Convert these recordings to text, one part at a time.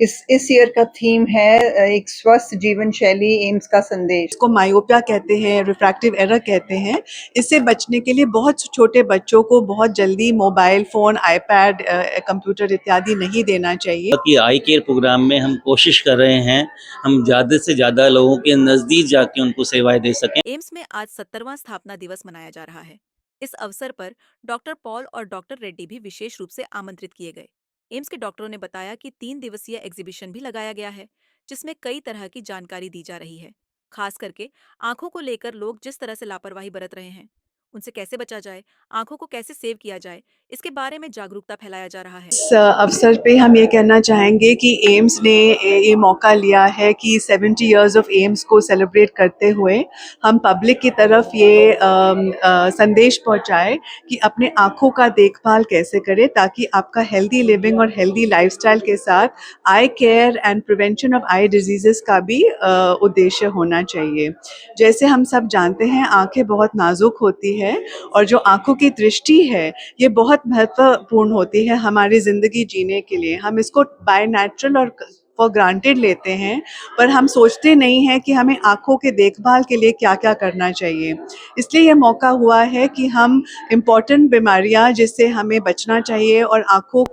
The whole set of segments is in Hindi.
इस ईयर का थीम है एक स्वस्थ जीवन शैली, एम्स का संदेश। इसको मायोपिया कहते हैं, रिफ्रैक्टिव एरर कहते हैं। इससे बचने के लिए बहुत छोटे बच्चों को बहुत जल्दी मोबाइल फ़ोन, आईपैड, कंप्यूटर इत्यादि नहीं देना चाहिए। कि आई केयर प्रोग्राम में हम कोशिश कर रहे हैं हम ज़्यादा से ज़्यादा लोगों के नज़दीक जाके उनको सेवाएं दे सकें। एम्स में आज 70वां स्थापना दिवस मनाया जा रहा है। इस अवसर पर डॉक्टर पॉल और डॉक्टर रेड्डी भी विशेष रूप से आमंत्रित किए गए। एम्स के डॉक्टरों ने बताया कि 3 दिवसीय एग्जीबिशन भी लगाया गया है, जिसमें कई तरह की जानकारी दी जा रही है। खास करके आंखों को लेकर लोग जिस तरह से लापरवाही बरत रहे हैं, उनसे कैसे बचा जाए, आंखों को कैसे सेव किया जाए, इसके बारे में जागरूकता फैलाया जा रहा है। इस अवसर पे हम ये कहना चाहेंगे कि एम्स ने ये मौका लिया है कि 70 इयर्स ऑफ एम्स को सेलिब्रेट करते हुए हम पब्लिक की तरफ ये संदेश पहुंचाए कि अपने आँखों का देखभाल कैसे करें ताकि आपका हेल्दी लिविंग और हेल्दी लाइफस्टाइल के साथ eye care and prevention of eye diseases का भी उद्देश्य होना चाहिए। जैसे हम सब जानते हैं, आँखें बहुत नाजुक होती है और जो आँखों की दृष्टि है ये बहुत महत्वपूर्ण होती है हमारी ज़िंदगी जीने के लिए। हम इसको बाय नेचुरल और फॉर ग्रांटेड लेते हैं, पर हम सोचते नहीं हैं कि हमें आँखों के देखभाल के लिए क्या-क्या करना चाहिए। इसलिए ये मौका हुआ है कि हम इम्पॉर्टेंट बीमारियाँ जिससे हमें बचना चाहिए और आँखों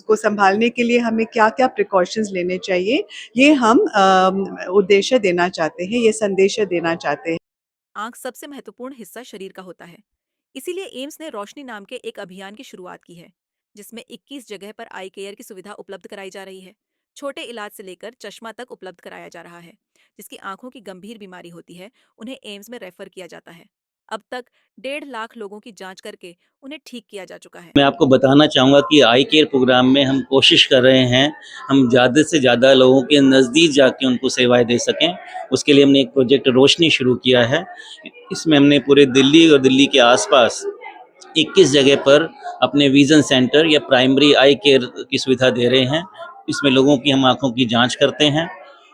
को सँभालने के लिए हमें क्या-क्या प्रिकॉशंस लेने चाहिए, ये हम उद्देश्य देना चाहते हैं, ये संदेश देना चाहते हैं। आंख सबसे महत्वपूर्ण हिस्सा शरीर का होता है। इसीलिए एम्स ने रोशनी नाम के एक अभियान की शुरुआत की है, जिसमें 21 जगह पर आई केयर की सुविधा उपलब्ध कराई जा रही है। छोटे इलाज से लेकर चश्मा तक उपलब्ध कराया जा रहा है। जिसकी आंखों की गंभीर बीमारी होती है, उन्हें एम्स में रेफर किया जाता है। अब तक 1.5 लाख लोगों की जांच करके उन्हें ठीक किया जा चुका है। मैं आपको बताना चाहूँगा कि आई केयर प्रोग्राम में हम कोशिश कर रहे हैं हम ज़्यादा से ज़्यादा लोगों के नज़दीक जाके उनको सेवाएं दे सकें। उसके लिए हमने एक प्रोजेक्ट रोशनी शुरू किया है। इसमें हमने पूरे दिल्ली और दिल्ली के आसपास 21 जगह पर अपने विज़न सेंटर या प्राइमरी आई केयर की सुविधा दे रहे हैं। इसमें लोगों की हम आँखों की जाँच करते हैं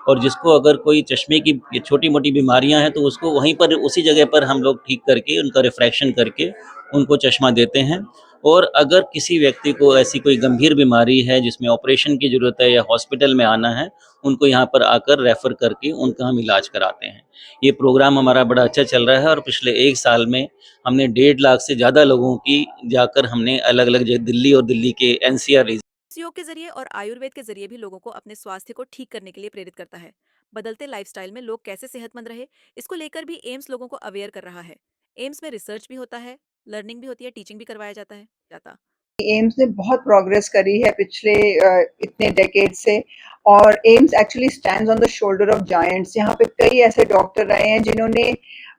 और जिसको अगर कोई चश्मे की छोटी-मोटी बीमारियाँ हैं तो उसको वहीं पर उसी जगह पर हम लोग ठीक करके उनका रिफ्रैक्शन करके उनको चश्मा देते हैं। और अगर किसी व्यक्ति को ऐसी कोई गंभीर बीमारी है जिसमें ऑपरेशन की ज़रूरत है या हॉस्पिटल में आना है, उनको यहाँ पर आकर रेफ़र करके उनका हम इलाज कराते हैं। ये प्रोग्राम हमारा बड़ा अच्छा चल रहा है और पिछले 1 साल में हमने 1.5 लाख से ज़्यादा लोगों की जाकर हमने अलग-अलग जगह दिल्ली और दिल्ली के एनसीआर इस योग के जरिए और आयुर्वेद के जरिए भी लोगों को अपने स्वास्थ्य को ठीक करने के लिए प्रेरित करता है। बदलते लाइफस्टाइल में लोग कैसे सेहतमंद रहे, इसको लेकर भी एम्स लोगों को अवेयर कर रहा है। एम्स में रिसर्च भी होता है, लर्निंग भी होती है, टीचिंग भी करवाया जाता। एम्स ने बहुत प्रोग्रेस करी है पिछले इतने डेकेड से, और AIIMS actually stands on the shoulder of giants. यहाँ पे कई ऐसे डॉक्टर रहे हैं जिन्होंने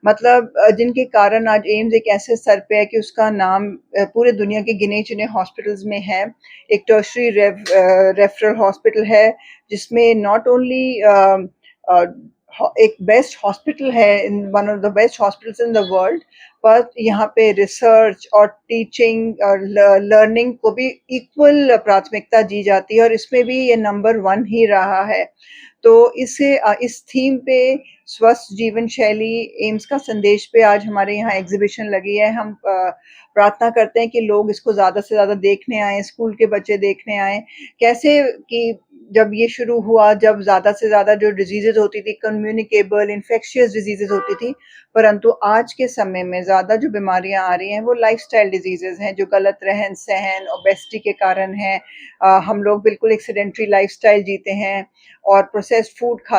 मतलब जिनके कारण आज एम्स एक ऐसे स्तर पे है कि उसका नाम पूरे दुनिया के गिने चुने हॉस्पिटल्स में है। एक टर्शरी रेफरल हॉस्पिटल है जिसमें नॉट ओनली एक बेस्ट हॉस्पिटल है, in one of the best hospitals in the world, पर यहाँ पे रिसर्च और टीचिंग और लर्निंग को भी इक्वल प्राथमिकता दी जाती है और इसमें भी ये नंबर 1 ही रहा है। तो इस थीम पे स्वस्थ जीवन शैली, एम्स का संदेश पे आज हमारे यहाँ एग्जीबिशन लगी है। हम प्रार्थना करते हैं कि लोग इसको ज़्यादा से ज़्यादा देखने आएँ, स्कूल के बच्चे देखने आएँ। कैसे कि जब ये शुरू हुआ, जब ज़्यादा से ज़्यादा जो डिज़ीज़ेज़ होती थी, कम्युनिकेबल इन्फेक्शियस डिज़ीज़ेज़ होती थी, परंतु आज के समय में ज़्यादा जो बीमारियाँ आ रही हैं वो लाइफ़स्टाइल डिज़ीज़ेज़ हैं, जो गलत रहन-सहन, ओबेसिटी के कारण हैं। हम लोग बिल्कुल एक सेडेंटरी लाइफ़स्टाइल जीते हैं और प्रोसेस्ड फूड खा